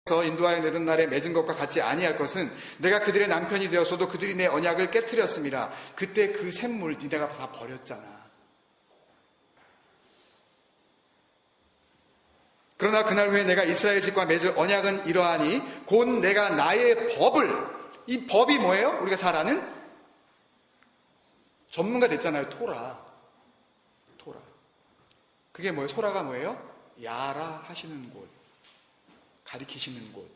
인도하여 내던 날에 맺은 것과 같이 아니할 것은 내가 그들의 남편이 되었어도 그들이 내 언약을 깨트렸습니다. 그때 그 샘물 니네가 다 버렸잖아. 그러나 그날 후에 내가 이스라엘 집과 맺을 언약은 이러하니 곧 내가 나의 법을, 이 법이 뭐예요? 우리가 잘 아는 전문가 됐잖아요. 토라. 그게 뭐예요? 토라가 뭐예요? 야라 하시는 곳, 가리키시는 곳.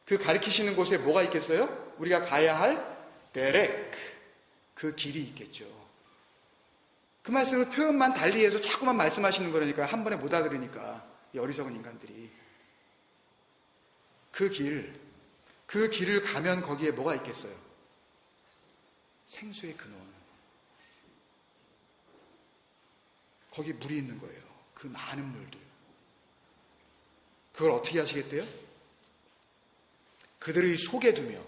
그 가리키시는 곳에 뭐가 있겠어요? 우리가 가야 할 데렉, 그 길이 있겠죠. 그 말씀을 표현만 달리해서 자꾸만 말씀하시는 거라니까. 한 번에 못 알아들으니까, 이 어리석은 인간들이. 그 길을 가면 거기에 뭐가 있겠어요? 생수의 근원. 거기 물이 있는 거예요. 그 많은 물들. 그걸 어떻게 하시겠대요? 그들의 속에 두며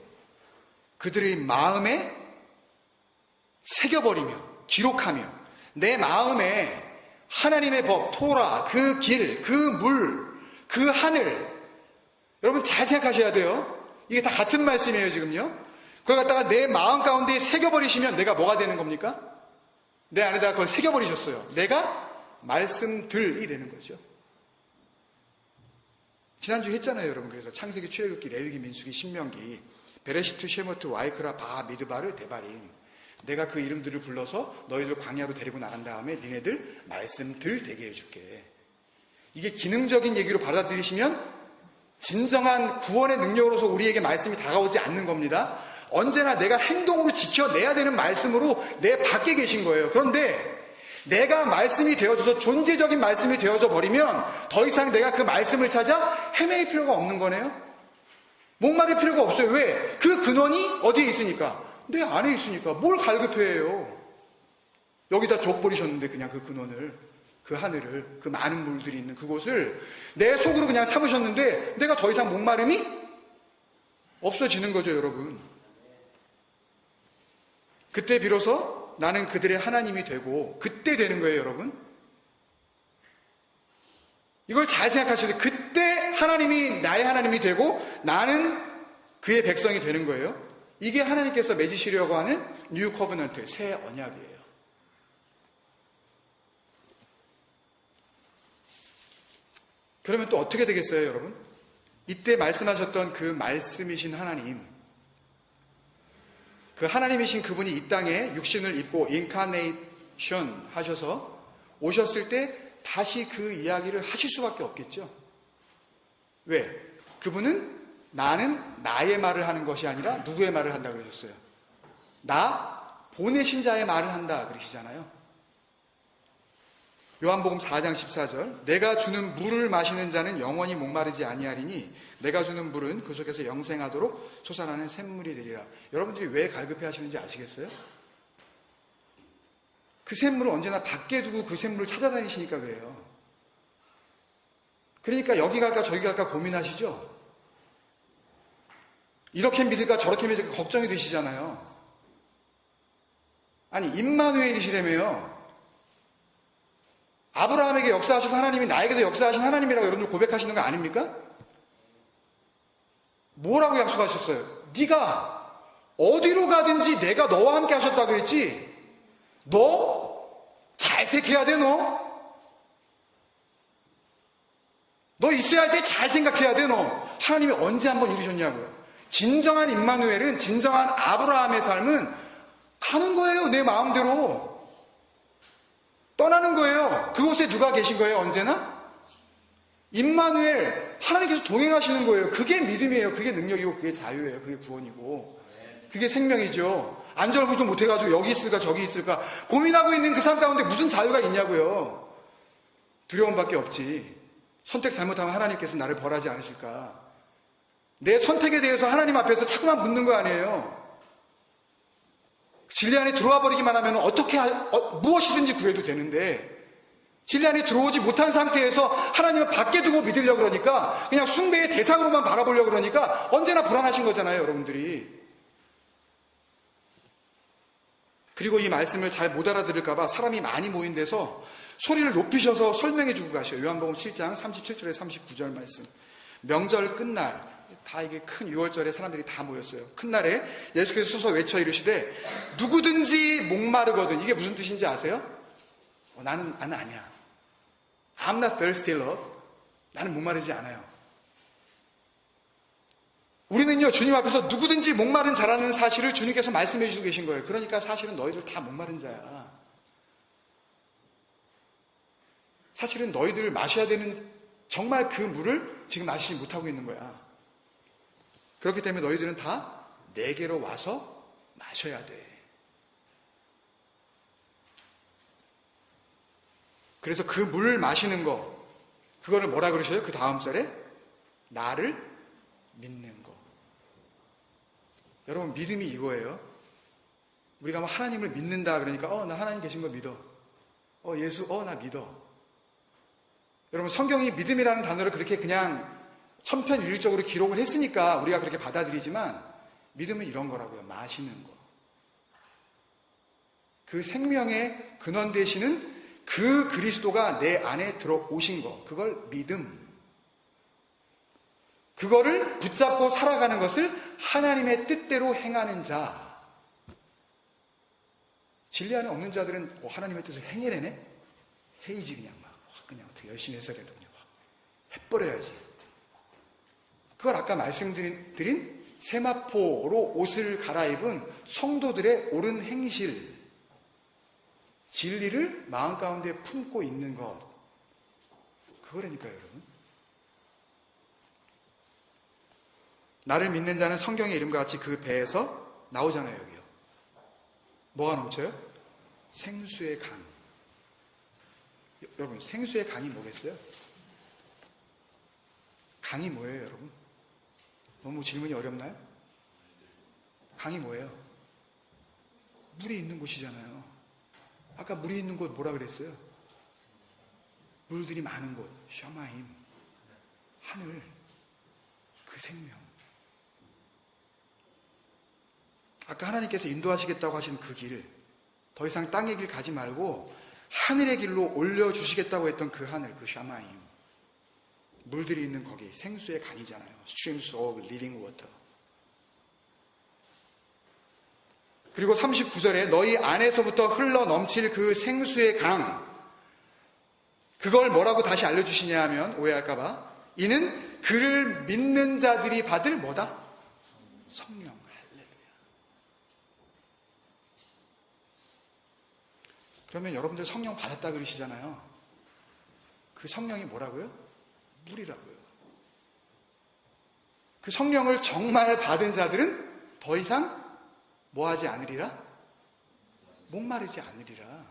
그들의 마음에 새겨버리며 기록하며 내 마음에 하나님의 법, 토라, 그 길, 그 물, 그 하늘. 여러분 잘 생각하셔야 돼요. 이게 다 같은 말씀이에요 지금요. 그걸 갖다가 내 마음 가운데 새겨버리시면 내가 뭐가 되는 겁니까? 내 안에다가 그걸 새겨버리셨어요. 내가 말씀들이 되는 거죠. 지난주에 했잖아요 여러분. 그래서 창세기, 출애굽기, 레위기, 민수기, 신명기, 베레시트, 쉐모트, 와이크라, 바, 미드바르, 데바림. 내가 그 이름들을 불러서 너희들 광야로 데리고 나간 다음에 니네들 말씀들 되게 해줄게. 이게 기능적인 얘기로 받아들이시면 진정한 구원의 능력으로서 우리에게 말씀이 다가오지 않는 겁니다. 언제나 내가 행동으로 지켜내야 되는 말씀으로 내 밖에 계신 거예요. 그런데 내가 말씀이 되어져서 존재적인 말씀이 되어져 버리면 더 이상 내가 그 말씀을 찾아 헤매일 필요가 없는 거네요. 목마를 필요가 없어요. 왜? 그 근원이 어디에 있으니까? 내 안에 있으니까. 뭘 갈급해해요. 여기다 줘버리셨는데 그냥 그 근원을, 그 하늘을, 그 많은 물들이 있는 그곳을 내 속으로 그냥 삼으셨는데 내가 더 이상 목마름이 없어지는 거죠 여러분. 그때 비로소 나는 그들의 하나님이 되고, 그때 되는 거예요 여러분. 이걸 잘 생각하셔야 돼요. 그때 하나님이 나의 하나님이 되고 나는 그의 백성이 되는 거예요. 이게 하나님께서 맺으시려고 하는 뉴 커버넌트, 새 언약이에요. 그러면 또 어떻게 되겠어요 여러분? 이때 말씀하셨던 그 말씀이신 하나님, 그 하나님이신 그분이 이 땅에 육신을 입고 인카네이션 하셔서 오셨을 때 다시 그 이야기를 하실 수밖에 없겠죠. 왜? 그분은 나는 나의 말을 하는 것이 아니라 누구의 말을 한다고 그러셨어요? 나 보내신 자의 말을 한다 그러시잖아요. 요한복음 4장 14절, 내가 주는 물을 마시는 자는 영원히 목마르지 아니하리니 내가 주는 물은 그 속에서 영생하도록 솟아나는 샘물이 되리라. 여러분들이 왜 갈급해 하시는지 아시겠어요? 그 샘물을 언제나 밖에 두고 그 샘물을 찾아다니시니까 그래요. 그러니까 여기 갈까 저기 갈까 고민하시죠? 이렇게 믿을까 저렇게 믿을까 걱정이 되시잖아요. 아니 임마누엘이시라며요. 아브라함에게 역사하신 하나님이 나에게도 역사하신 하나님이라고 여러분들 고백하시는 거 아닙니까? 뭐라고 약속하셨어요? 네가 어디로 가든지 내가 너와 함께 하셨다고 그랬지? 너 잘 택해야 돼. 너 있어야 할 때 잘 생각해야 돼. 너 하나님이 언제 한번 이루셨냐고요. 진정한 임마누엘은, 진정한 아브라함의 삶은 가는 거예요. 내 마음대로 떠나는 거예요. 그곳에 누가 계신 거예요? 언제나 임마누엘, 하나님께서 동행하시는 거예요. 그게 믿음이에요. 그게 능력이고 그게 자유예요. 그게 구원이고 그게 생명이죠. 안절부절 못해가지고 여기 있을까 저기 있을까 고민하고 있는 그 삶 가운데 무슨 자유가 있냐고요. 두려움밖에 없지. 선택 잘못하면 하나님께서 나를 벌하지 않으실까. 내 선택에 대해서 하나님 앞에서 자꾸만 묻는 거 아니에요. 진리 안에 들어와 버리기만 하면 어떻게 무엇이든지 구해도 되는데, 진리 안에 들어오지 못한 상태에서 하나님을 밖에 두고 믿으려고 그러니까, 그냥 숭배의 대상으로만 바라보려고 그러니까 언제나 불안하신 거잖아요 여러분들이. 그리고 이 말씀을 잘 못 알아들을까봐 사람이 많이 모인 데서 소리를 높이셔서 설명해 주고 가셔요. 요한복음 7장 37절에 39절 말씀. 명절 끝날 다 이게 큰 6월절에 사람들이 다 모였어요. 큰 날에 예수께서 서서 외쳐 이르시되 누구든지 목마르거든. 이게 무슨 뜻인지 아세요? 나는 아니야. I'm not thirsty, Lord. 나는 목마르지 않아요. 우리는요, 주님 앞에서 누구든지 목마른 자라는 사실을 주님께서 말씀해 주고 계신 거예요. 그러니까 사실은 너희들 다 목마른 자야. 사실은 너희들 마셔야 되는 정말 그 물을 지금 마시지 못하고 있는 거야. 그렇기 때문에 너희들은 다 내게로 와서 마셔야 돼. 그래서 그 물을 마시는 거, 그거를 뭐라 그러셔요? 그 다음 절에 나를 믿는 거. 여러분, 믿음이 이거예요. 우리가 뭐 하나님을 믿는다 그러니까 나 하나님 계신 거 믿어. 예수 나 믿어. 여러분, 성경이 믿음이라는 단어를 그렇게 그냥 천편일률적으로 기록을 했으니까 우리가 그렇게 받아들이지만 믿음은 이런 거라고요. 마시는 거. 그 생명의 근원 되시는 그 그리스도가 내 안에 들어오신 거, 그걸 믿음. 그거를 붙잡고 살아가는 것을 하나님의 뜻대로 행하는 자. 진리 안에 없는 자들은 하나님의 뜻을 행해내네? 해이지 그냥 어떻게 열심히 해서라도 그냥 해버려야지. 그걸 아까 말씀드린 세마포로 옷을 갈아입은 성도들의 옳은 행실, 진리를 마음 가운데 품고 있는 것, 그거라니까요, 여러분. 나를 믿는 자는 성경의 이름과 같이 그 배에서 나오잖아요, 여기요. 뭐가 넘쳐요? 생수의 강. 여러분, 생수의 강이 뭐겠어요? 강이 뭐예요, 여러분? 너무 질문이 어렵나요? 강이 뭐예요? 물이 있는 곳이잖아요. 아까 물이 있는 곳 뭐라 그랬어요? 물들이 많은 곳, 샤마임, 하늘, 그 생명. 아까 하나님께서 인도하시겠다고 하신 그 길, 더 이상 땅의 길 가지 말고 하늘의 길로 올려주시겠다고 했던 그 하늘, 그 샤마임, 물들이 있는 거기, 생수의 강이잖아요. Streams of living water. 그리고 39절에 너희 안에서부터 흘러 넘칠 그 생수의 강, 그걸 뭐라고 다시 알려주시냐 하면 오해할까봐, 이는 그를 믿는 자들이 받을 뭐다? 성령. 할렐루야. 그러면 여러분들 성령 받았다 그러시잖아요. 그 성령이 뭐라고요? 물이라고요. 그 성령을 정말 받은 자들은 더 이상 뭐 하지 않으리라? 목마르지 않으리라.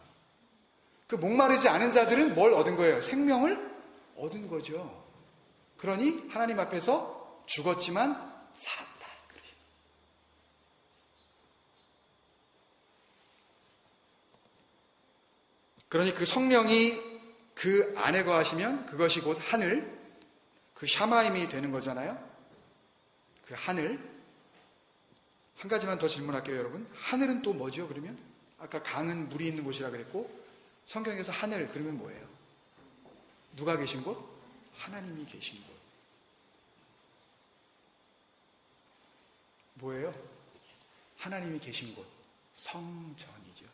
그 목마르지 않은 자들은 뭘 얻은 거예요? 생명을 얻은 거죠. 그러니 하나님 앞에서 죽었지만 살았다. 그러니 그 성령이 그 안에 거하시면 그것이 곧 하늘, 그 샤마임이 되는 거잖아요. 그 하늘. 한 가지만 더 질문할게요, 여러분. 하늘은 또 뭐죠, 그러면? 아까 강은 물이 있는 곳이라 그랬고, 성경에서 하늘, 그러면 뭐예요? 누가 계신 곳? 하나님이 계신 곳. 뭐예요? 하나님이 계신 곳. 성전이죠.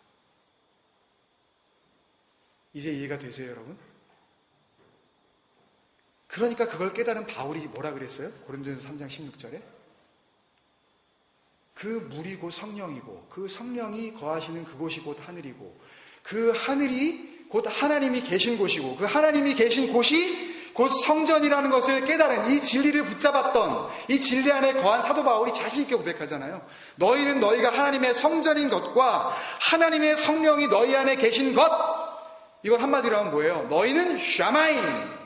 이제 이해가 되세요, 여러분? 그러니까 그걸 깨달은 바울이 뭐라 그랬어요? 고린도전서 3장 16절에 그 물이 곧 성령이고 그 성령이 거하시는 그곳이 곧 하늘이고 그 하늘이 곧 하나님이 계신 곳이고 그 하나님이 계신 곳이 곧 성전이라는 것을 깨달은 이 진리를 붙잡았던 이 진리 안에 거한 사도 바울이 자신 있게 고백하잖아요. 너희는 너희가 하나님의 성전인 것과 하나님의 성령이 너희 안에 계신 것, 이걸 한마디로 하면 뭐예요? 너희는 샤마임.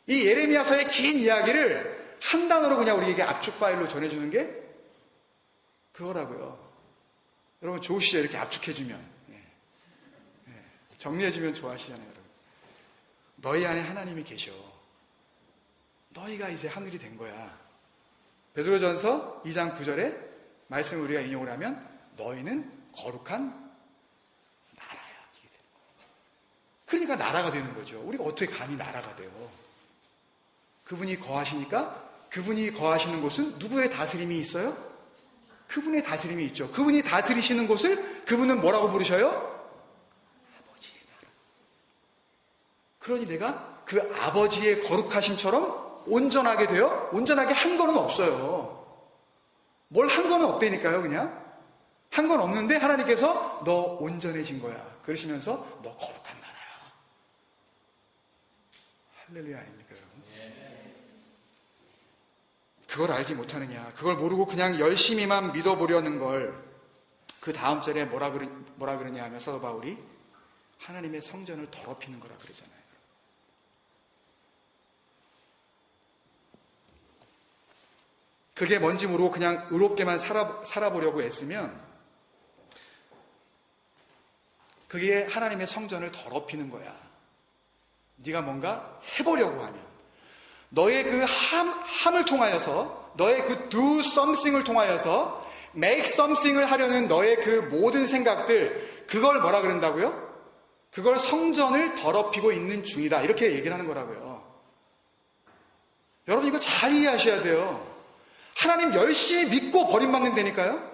이 예레미야서의 긴 이야기를 한 단어로 그냥 우리에게 압축 파일로 전해주는 게 그거라고요. 여러분 좋으시죠? 이렇게 압축해주면. 정리해주면 좋아하시잖아요, 여러분. 너희 안에 하나님이 계셔. 너희가 이제 하늘이 된 거야. 베드로전서 2장 9절에 말씀을 우리가 인용을 하면 너희는 거룩한 나라야. 이게 되는 거예요. 그러니까 나라가 되는 거죠. 우리가 어떻게 감히 나라가 돼요? 그분이 거하시니까 그분이 거하시는 곳은 누구의 다스림이 있어요? 그분의 다스림이 있죠. 그분이 다스리시는 곳을 그분은 뭐라고 부르셔요? 아버지의 나라. 그러니 내가 그 아버지의 거룩하심처럼 온전하게 되어 온전하게 한 거는 없어요. 뭘 한 거는 없다니까요. 그냥 한 건 없는데 하나님께서 너 온전해진 거야 그러시면서 너 거룩한 나라야. 할렐루야 아닙니까 여러분? 그걸 알지 못하느냐, 그걸 모르고 그냥 열심히만 믿어보려는 걸, 그 다음 절에 뭐라 그러냐 하면 사도 바울이 하나님의 성전을 더럽히는 거라 그러잖아요. 그게 뭔지 모르고 그냥 의롭게만 살아보려고 애쓰면 그게 하나님의 성전을 더럽히는 거야. 네가 뭔가 해보려고 하면 너의 그 함을 통하여서, 너의 그 do something을 통하여서 make something을 하려는 너의 그 모든 생각들, 그걸 뭐라 그런다고요? 그걸 성전을 더럽히고 있는 중이다, 이렇게 얘기를 하는 거라고요. 여러분 이거 잘 이해하셔야 돼요. 하나님 열심히 믿고 버림받는다니까요.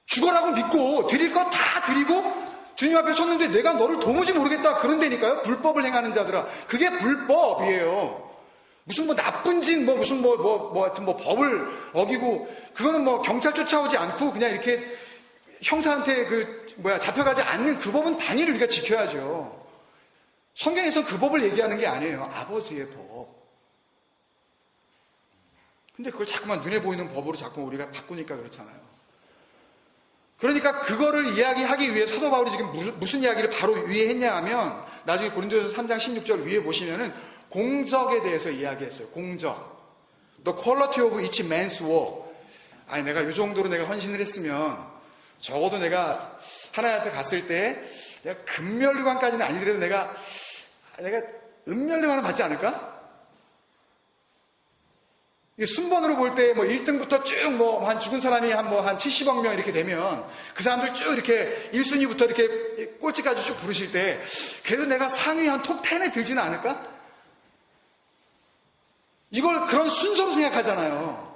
죽어라고 믿고 드릴 거 다 드리고 주님 앞에 섰는데 내가 너를 도무지 모르겠다 그런다니까요. 불법을 행하는 자들아, 그게 불법이에요. 무슨 뭐 나쁜 짓, 무슨 하여튼 법을 어기고, 그거는 경찰 쫓아오지 않고 그냥 이렇게 형사한테 잡혀가지 않는 그 법은 당연히 우리가 지켜야죠. 성경에서 그 법을 얘기하는 게 아니에요. 아버지의 법. 근데 그걸 자꾸만 눈에 보이는 법으로 자꾸 우리가 바꾸니까 그렇잖아요. 그러니까 그거를 이야기하기 위해 사도 바울이 지금 무슨 이야기를 바로 위에 했냐 하면, 나중에 고린도전서 3장 16절 위에 보시면은 공적에 대해서 이야기했어요. 공적. The quality of each man's work. 아니 내가 이 정도로 내가 헌신을 했으면 적어도 내가 하나님 앞에 갔을 때 내가 금면류관까지는 아니더라도 내가 은면류관을 받지 않을까? 순번으로 볼 때 1등부터 쭉 한 죽은 사람이 한 70억 명 이렇게 되면 그 사람들 쭉 이렇게 1순위부터 이렇게 꼴찌까지 쭉 부르실 때 그래도 내가 상위 한 톱 10에 들지는 않을까? 이걸 그런 순서로 생각하잖아요.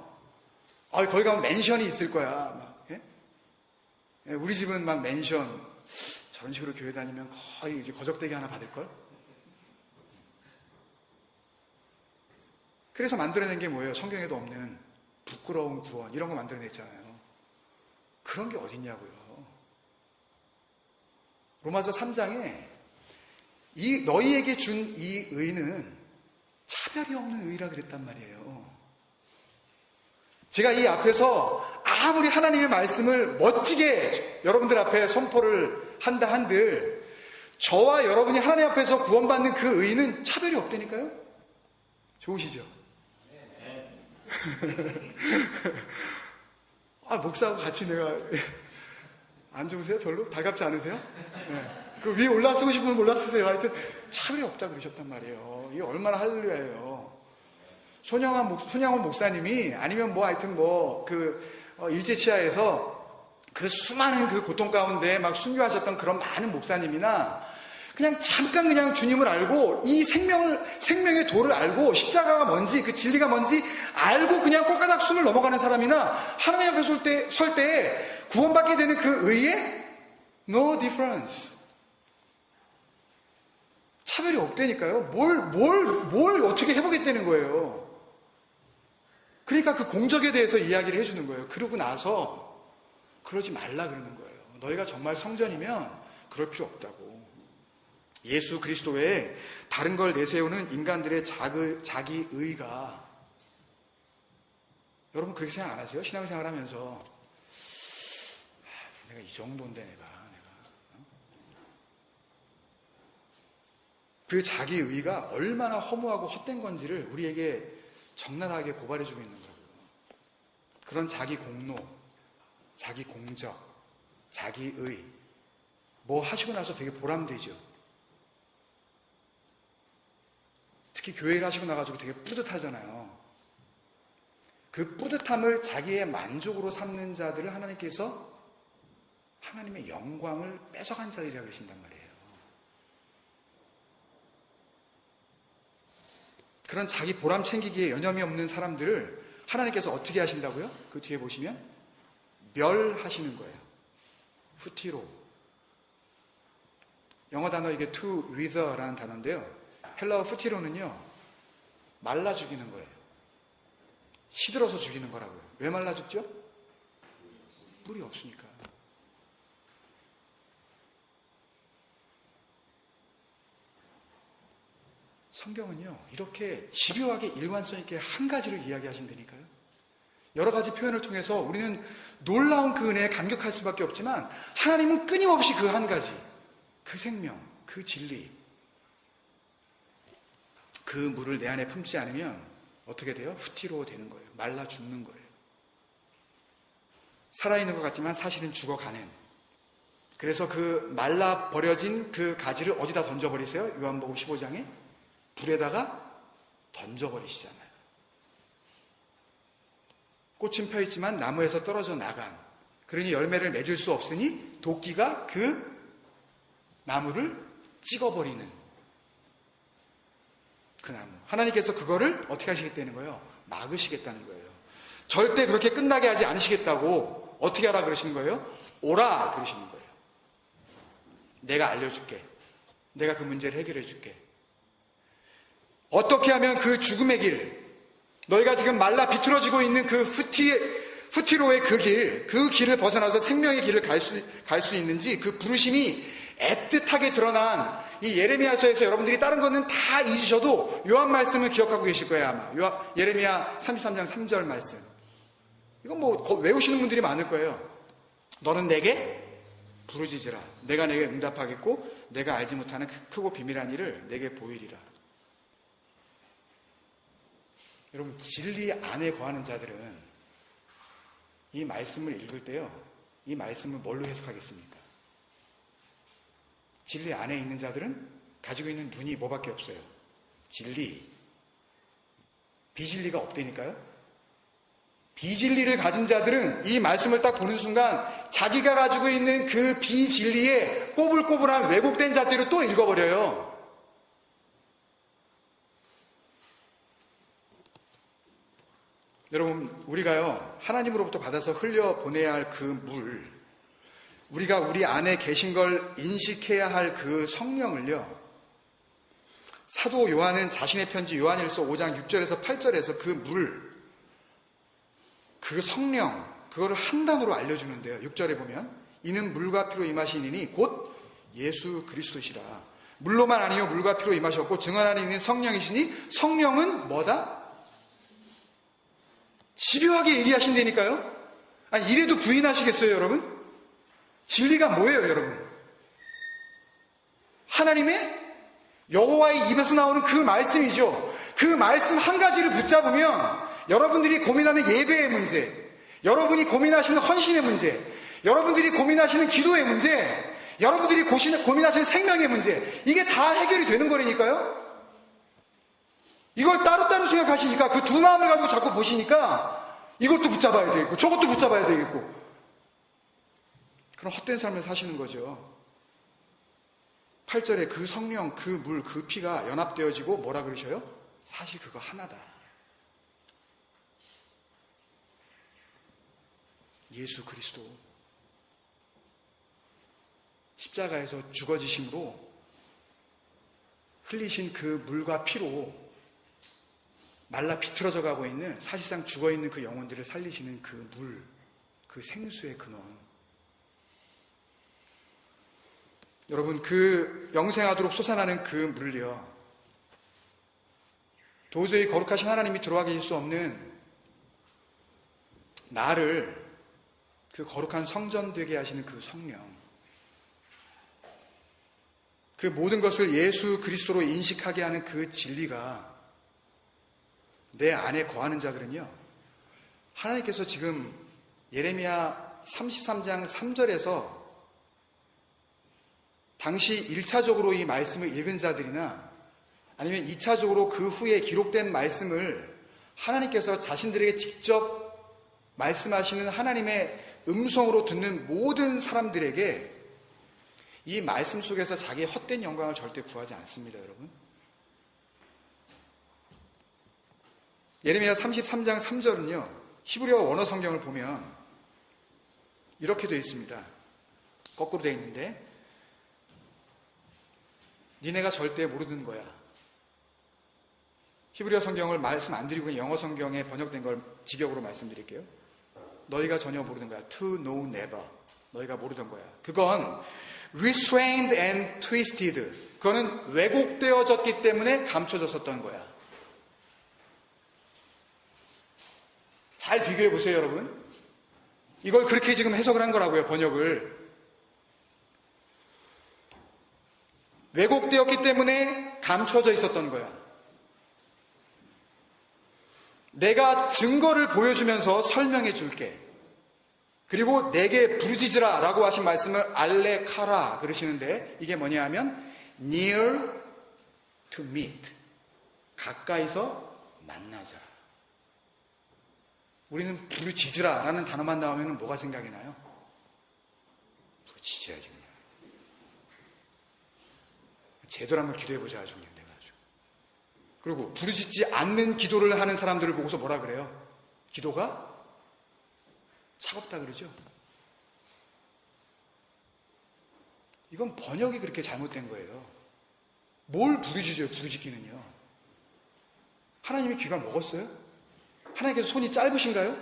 거기 가면 맨션이 있을 거야. 예? 우리 집은 막 맨션, 저런 식으로 교회 다니면 거의 이제 거적대기 하나 받을걸? 그래서 만들어낸 게 뭐예요? 성경에도 없는 부끄러운 구원, 이런 거 만들어냈잖아요. 그런 게 어딨냐고요. 로마서 3장에 너희에게 준 이 의는 차별이 없는 의라 그랬단 말이에요. 제가 이 앞에서 아무리 하나님의 말씀을 멋지게 여러분들 앞에 선포를 한다 한들, 저와 여러분이 하나님 앞에서 구원받는 그 의는 차별이 없다니까요. 좋으시죠? 목사하고 같이 내가 안 좋으세요? 별로? 달갑지 않으세요? 네. 그 위에 올라쓰고 싶으면 올라쓰세요. 하여튼 차별이 없다 그러셨단 말이에요. 이게 얼마나 할렐루야예요. 손양원 목사님이 아니면 하여튼 일제치하에서 그 수많은 그 고통 가운데 막 순교하셨던 그런 많은 목사님이나 그냥 잠깐 그냥 주님을 알고 이 생명의 도를 알고 십자가가 뭔지, 그 진리가 뭔지 알고 그냥 꼴가닥 숨을 넘어가는 사람이나 하나님 앞에 설 때 구원받게 되는 그 의에 no difference. 차별이 없다니까요. 뭘 어떻게 해보겠다는 거예요. 그러니까 그 공적에 대해서 이야기를 해주는 거예요. 그러고 나서 그러지 말라 그러는 거예요. 너희가 정말 성전이면 그럴 필요 없다고. 예수 그리스도 외에 다른 걸 내세우는 인간들의 자기 의가, 여러분 그렇게 생각 안 하세요? 신앙생활 하면서 내가 이 정도인데 내가 그 자기 의가 얼마나 허무하고 헛된 건지를 우리에게 적나라하게 고발해주고 있는 거예요. 그런 자기 공로, 자기 공적, 자기 의, 하시고 나서 되게 보람되죠. 특히 교회를 하시고 나가지고 되게 뿌듯하잖아요. 그 뿌듯함을 자기의 만족으로 삼는 자들을 하나님께서 하나님의 영광을 뺏어간 자들이라고 하신단 말이에요. 그런 자기 보람 챙기기에 여념이 없는 사람들을 하나님께서 어떻게 하신다고요? 그 뒤에 보시면 멸하시는 거예요. 후티로. 영어 단어 이게 to wither라는 단어인데요. 헬라어 후티로는요, 말라 죽이는 거예요. 시들어서 죽이는 거라고요. 왜 말라 죽죠? 물이 없으니까. 성경은요, 이렇게 집요하게 일관성 있게 한 가지를 이야기하신다니까요. 여러 가지 표현을 통해서 우리는 놀라운 그 은혜에 감격할 수밖에 없지만 하나님은 끊임없이 그 한 가지, 그 생명, 그 진리, 그 물을 내 안에 품지 않으면 어떻게 돼요? 후티로 되는 거예요. 말라 죽는 거예요. 살아있는 것 같지만 사실은 죽어가는. 그래서 그 말라 버려진 그 가지를 어디다 던져버리세요? 요한복음 15장에 불에다가 던져버리시잖아요. 꽃은 펴있지만 나무에서 떨어져 나간, 그러니 열매를 맺을 수 없으니 도끼가 그 나무를 찍어버리는 그 나무. 하나님께서 그거를 어떻게 하시겠다는 거예요? 막으시겠다는 거예요. 절대 그렇게 끝나게 하지 않으시겠다고 어떻게 하라 그러시는 거예요? 오라 그러시는 거예요. 내가 알려줄게. 내가 그 문제를 해결해 줄게. 어떻게 하면 그 죽음의 길, 너희가 지금 말라 비틀어지고 있는 그 후티로의 그 길을 벗어나서 생명의 길을 갈 수 있는지 그 부르심이 애틋하게 드러난 이 예레미야서에서 여러분들이 다른 거는 다 잊으셔도 요한 말씀을 기억하고 계실 거예요, 아마. 예레미야 33장 3절 말씀. 이건 뭐 외우시는 분들이 많을 거예요. 너는 내게 부르짖으라. 내가 내게 응답하겠고 내가 알지 못하는 크고 비밀한 일을 내게 보이리라. 여러분, 진리 안에 거하는 자들은 이 말씀을 읽을 때요, 이 말씀을 뭘로 해석하겠습니까? 진리 안에 있는 자들은 가지고 있는 눈이 뭐밖에 없어요? 진리. 비진리가 없다니까요? 비진리를 가진 자들은 이 말씀을 딱 보는 순간 자기가 가지고 있는 그 비진리에 꼬불꼬불한 왜곡된 잣대로 또 읽어버려요. 여러분, 우리가요, 하나님으로부터 받아서 흘려보내야 할 그 물, 우리가 우리 안에 계신 걸 인식해야 할 그 성령을요, 사도 요한은 자신의 편지 요한일서 5장 6절에서 8절에서 그 물, 그 성령, 그거를 한 단어로 알려주는데요. 6절에 보면 이는 물과 피로 임하시니니 곧 예수 그리스도시라. 물로만 아니요 물과 피로 임하셨고 증언 안에 있는 성령이시니 성령은 뭐다? 집요하게 얘기하신다니까요. 아니, 이래도 부인하시겠어요, 여러분? 진리가 뭐예요, 여러분? 하나님의 여호와의 입에서 나오는 그 말씀이죠. 그 말씀 한 가지를 붙잡으면 여러분들이 고민하는 예배의 문제, 여러분이 고민하시는 헌신의 문제, 여러분들이 고민하시는 기도의 문제, 여러분들이 고민하시는 생명의 문제, 이게 다 해결이 되는 거라니까요. 이걸 따로따로 생각하시니까 그 두 마음을 가지고 자꾸 보시니까 이것도 붙잡아야 되겠고 저것도 붙잡아야 되겠고 그런 헛된 삶을 사시는 거죠. 8절에 그 성령, 그 물, 그 피가 연합되어지고 뭐라 그러셔요? 사실 그거 하나다. 예수 그리스도 십자가에서 죽어지심으로 흘리신 그 물과 피로 말라 비틀어져 가고 있는, 사실상 죽어있는 그 영혼들을 살리시는 그 물, 그 생수의 근원. 여러분, 그 영생하도록 솟아나는 그 물요, 도저히 거룩하신 하나님이 들어와 계실 수 없는 나를 그 거룩한 성전 되게 하시는 그 성령, 그 모든 것을 예수 그리스도로 인식하게 하는 그 진리가 내 안에 거하는 자들은요, 하나님께서 지금 예레미야 33장 3절에서 당시 1차적으로 이 말씀을 읽은 자들이나 아니면 2차적으로 그 후에 기록된 말씀을 하나님께서 자신들에게 직접 말씀하시는 하나님의 음성으로 듣는 모든 사람들에게 이 말씀 속에서 자기의 헛된 영광을 절대 구하지 않습니다, 여러분. 예레미야 33장 3절은요, 히브리어 원어 성경을 보면 이렇게 되어 있습니다. 거꾸로 되어 있는데, 니네가 절대 모르는 거야. 히브리어 성경을 말씀 안 드리고 영어 성경에 번역된 걸 직역으로 말씀드릴게요. 너희가 전혀 모르는 거야. To know never. 너희가 모르던 거야. 그건 restrained and twisted. 그거는 왜곡되어졌기 때문에 감춰졌었던 거야. 잘 비교해 보세요, 여러분. 이걸 그렇게 지금 해석을 한 거라고요, 번역을. 왜곡되었기 때문에 감춰져 있었던 거야. 내가 증거를 보여주면서 설명해 줄게. 그리고 내게 부르짖으라 라고 하신 말씀을 알레카라 그러시는데, 이게 뭐냐 하면 near to meet. 가까이서 만나자. 우리는 부르짖으라 라는 단어만 나오면 뭐가 생각이 나요? 부르짖어야지 그냥. 제대로 한번 기도해보자 아주 그냥 내가 아주. 그리고 부르짖지 않는 기도를 하는 사람들을 보고서 뭐라 그래요? 기도가 차갑다 그러죠. 이건 번역이 그렇게 잘못된 거예요. 뭘 부르짖어요, 부르짖기는요. 하나님의 귀가 먹었어요? 하나님께서 손이 짧으신가요?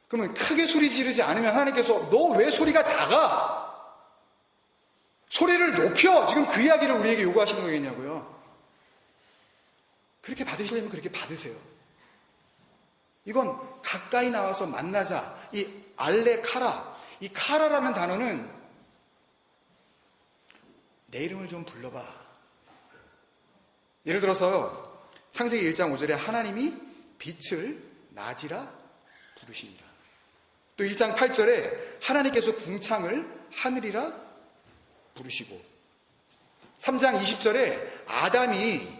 그러면 크게 소리 지르지 않으면 하나님께서 너 왜 소리가 작아? 소리를 높여! 지금 그 이야기를 우리에게 요구하시는 거겠냐고요. 그렇게 받으시려면 그렇게 받으세요. 이건 가까이 나와서 만나자. 이 알레카라, 이 카라라는 단어는 내 이름을 좀 불러봐. 예를 들어서 창세기 1장 5절에 하나님이 빛을 낮이라 부르십니다. 또 1장 8절에 하나님께서 궁창을 하늘이라 부르시고, 3장 20절에 아담이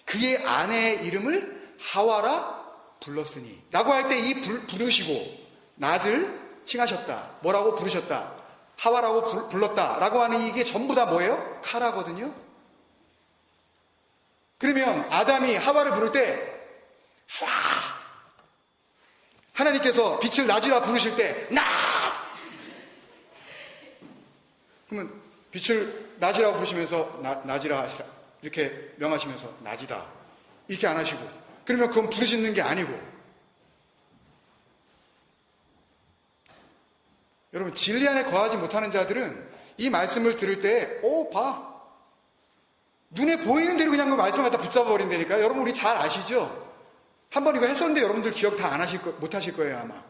그의 아내의 이름을 하와라 불렀으니 라고 할 때 이 부르시고 낮을 칭하셨다. 뭐라고 부르셨다. 하와라고 불렀다 라고 하는 이게 전부 다 뭐예요? 카라거든요. 그러면 아담이 하와를 부를 때 하나님께서 빛을 낮이라 부르실 때 낮! 그러면 빛을 낮이라고 부르시면서 낮이라 하시라 이렇게 명하시면서 낮이다 이렇게 안 하시고, 그러면 그건 부르짖는 게 아니고, 여러분 진리 안에 거하지 못하는 자들은 이 말씀을 들을 때 봐 눈에 보이는 대로 그냥 그 말씀을 갖다 붙잡아 버린다니까요. 여러분 우리 잘 아시죠? 한번 이거 했었는데 여러분들 기억 다 못 하실 거예요 아마.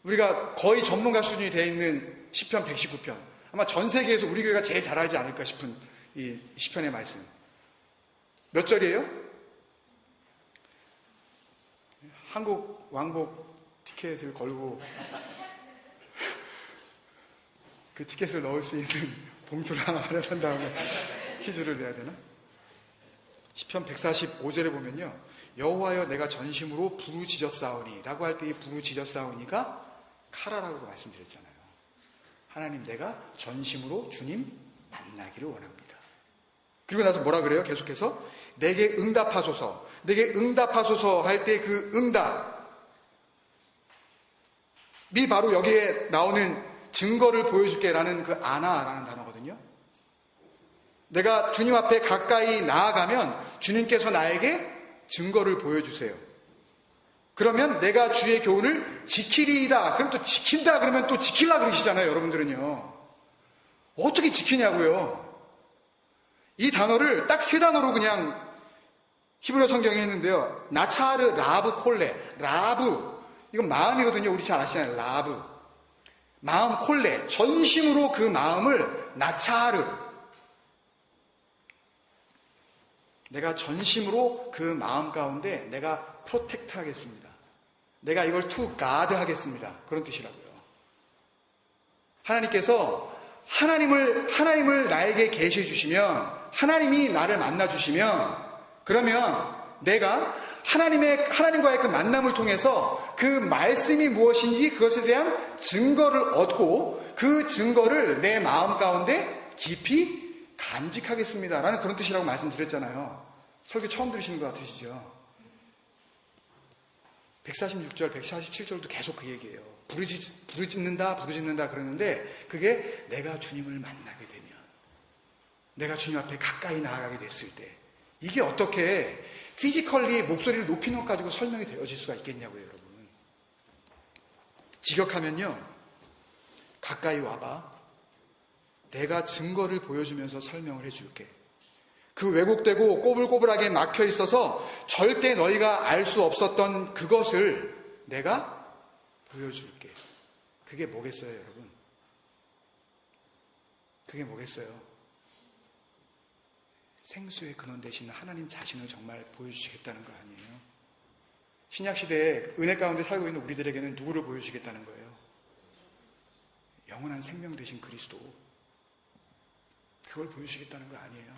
우리가 거의 전문가 수준이 되어 있는 시편 119편, 아마 전 세계에서 우리 교회가 제일 잘 알지 않을까 싶은 이 시편의 말씀. 몇 절이에요? 한국 왕복 티켓을 걸고 그 티켓을 넣을 수 있는 봉투를 하나 마련한 다음에 퀴즈를 내야 되나? 시편 145절에 보면요, 여호와여 내가 전심으로 부르짖었사오니 라고 할 때 이 부르짖었사오니가 카라라고 말씀드렸잖아요. 하나님 내가 전심으로 주님 만나기를 원합니다. 그리고 나서 뭐라 그래요? 계속해서 내게 응답하소서, 내게 응답하소서 할 때 그 응답이 바로 여기에 나오는 증거를 보여줄게 라는 그 아나라는 단어거든요. 내가 주님 앞에 가까이 나아가면 주님께서 나에게 증거를 보여주세요. 그러면 내가 주의 교훈을 지키리이다. 그럼 또 지킨다 그러면 또 지키려고 그러시잖아요. 여러분들은요. 어떻게 지키냐고요. 이 단어를 딱 세 단어로 그냥 히브리어 성경에 했는데요. 나차르 라브 콜레. 라브, 이건 마음이거든요. 우리 잘 아시잖아요. 라브, 마음. 콜레, 전심으로 그 마음을 나차르, 내가 전심으로 그 마음 가운데 내가 프로텍트 하겠습니다. 내가 이걸 투 가드 하겠습니다. 그런 뜻이라고요. 하나님께서 하나님을 나에게 계시해 주시면, 하나님이 나를 만나 주시면, 그러면 내가 하나님과의 그 만남을 통해서 그 말씀이 무엇인지 그것에 대한 증거를 얻고, 그 증거를 내 마음 가운데 깊이 간직하겠습니다 라는 그런 뜻이라고 말씀드렸잖아요. 설교 처음 들으시는 것 같으시죠? 146절, 147절도 계속 그 얘기예요. 부르짖는다 그러는데 그게 내가 주님을 만나게 되면, 내가 주님 앞에 가까이 나아가게 됐을 때, 이게 어떻게 피지컬리 목소리를 높이는 것 가지고 설명이 되어질 수가 있겠냐고요, 여러분. 직역하면요, 가까이 와봐. 내가 증거를 보여주면서 설명을 해줄게. 그 왜곡되고 꼬불꼬불하게 막혀 있어서 절대 너희가 알 수 없었던 그것을 내가 보여줄게. 그게 뭐겠어요, 여러분? 그게 뭐겠어요? 생수의 근원 되시는 하나님 자신을 정말 보여주시겠다는 거 아니에요? 신약시대에 은혜 가운데 살고 있는 우리들에게는 누구를 보여주시겠다는 거예요? 영원한 생명 되신 그리스도. 그걸 보여주시겠다는 거 아니에요?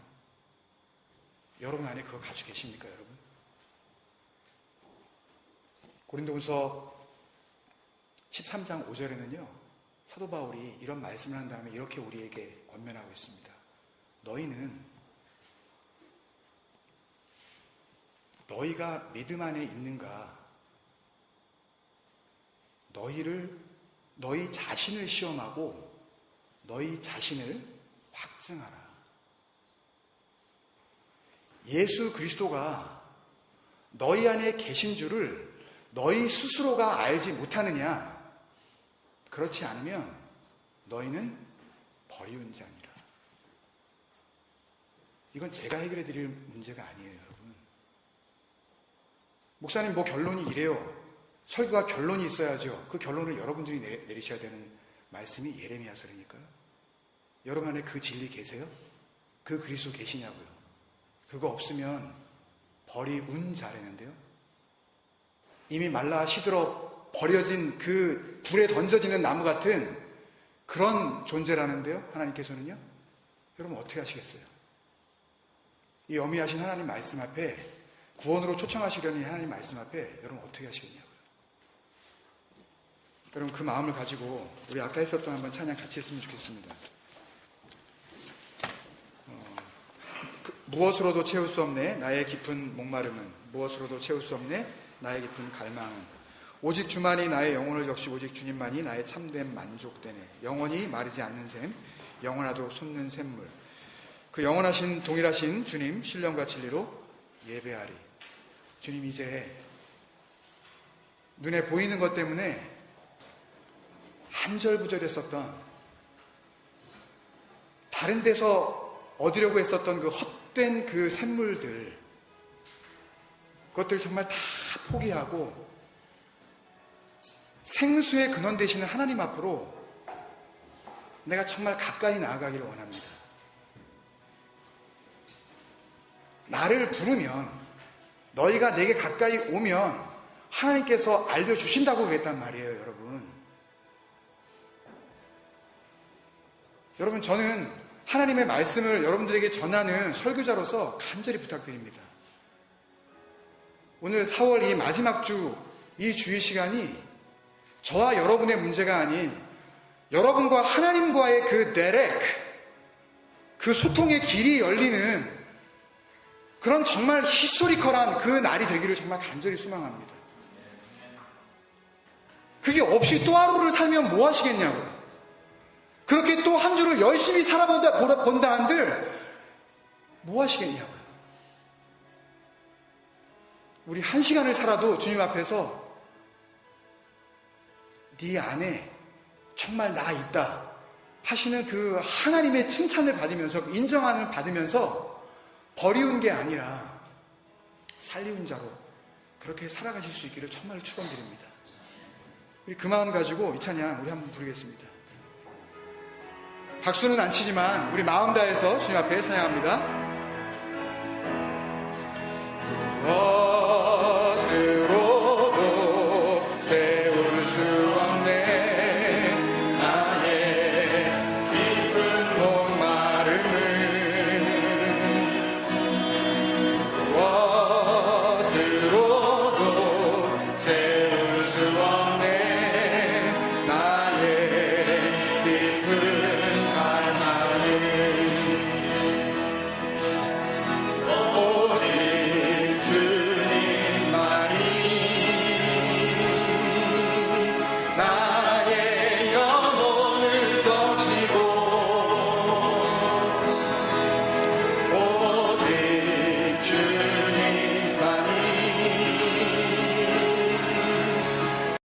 여러분 안에 그거 가지고 계십니까, 여러분? 고린도후서 13장 5절에는요, 사도 바울이 이런 말씀을 한 다음에 이렇게 우리에게 권면하고 있습니다. 너희가 믿음 안에 있는가? 너희 자신을 시험하고 너희 자신을 확증하라. 예수 그리스도가 너희 안에 계신 줄을 너희 스스로가 알지 못하느냐? 그렇지 않으면 너희는 버리운 자니라. 이건 제가 해결해 드릴 문제가 아니에요, 여러분. 목사님, 결론이 이래요. 설교가 결론이 있어야죠. 그 결론을 여러분들이 내리셔야 되는 말씀이 예레미야서니까요. 여러분 안에 그 진리 계세요? 그 그리스도 계시냐고요? 그거 없으면 버리운 자라는데요. 이미 말라 시들어 버려진 그 불에 던져지는 나무 같은 그런 존재라는데요. 하나님께서는요. 여러분 어떻게 하시겠어요? 이 어미하신 하나님 말씀 앞에, 구원으로 초청하시려는 하나님 말씀 앞에 여러분 어떻게 하시겠냐고요. 여러분 그 마음을 가지고 우리 아까 했었던 한번 찬양 같이 했으면 좋겠습니다. 무엇으로도 채울 수 없네 나의 깊은 목마름은, 무엇으로도 채울 수 없네 나의 깊은 갈망은, 오직 주만이 나의 영혼을 적시 오직 주님만이 나의 참된 만족되네. 영원히 마르지 않는 샘, 영원하도록 솟는 샘물. 그 영원하신 동일하신 주님 신령과 진리로 예배하리. 주님, 이제 눈에 보이는 것 때문에 한절부절했었던, 다른 데서 얻으려고 했었던 그 헛된 그 샘물들, 그것들 정말 다 포기하고 생수의 근원 되시는 하나님 앞으로 내가 정말 가까이 나아가기를 원합니다. 나를 부르면, 너희가 내게 가까이 오면 하나님께서 알려주신다고 그랬단 말이에요, 여러분. 여러분, 저는 하나님의 말씀을 여러분들에게 전하는 설교자로서 간절히 부탁드립니다. 오늘 4월 이 마지막 주, 이 주의 시간이 저와 여러분의 문제가 아닌 여러분과 하나님과의 그 데렉, 그 소통의 길이 열리는 그런 정말 히스토리컬한 그 날이 되기를 정말 간절히 소망합니다. 그게 없이 또 하루를 살면 뭐 하시겠냐고요. 그렇게 또 한 주를 열심히 살아본다 한들 뭐 하시겠냐고요. 우리 한 시간을 살아도 주님 앞에서 네 안에 정말 나 있다 하시는 그 하나님의 칭찬을 받으면서, 그 인정함을 받으면서 버리운 게 아니라 살리운 자로 그렇게 살아가실 수 있기를 정말 축원드립니다. 우리 그 마음 가지고 이 찬양 우리 한번 부르겠습니다. 박수는 안 치지만 우리 마음 다해서 주님 앞에 찬양합니다.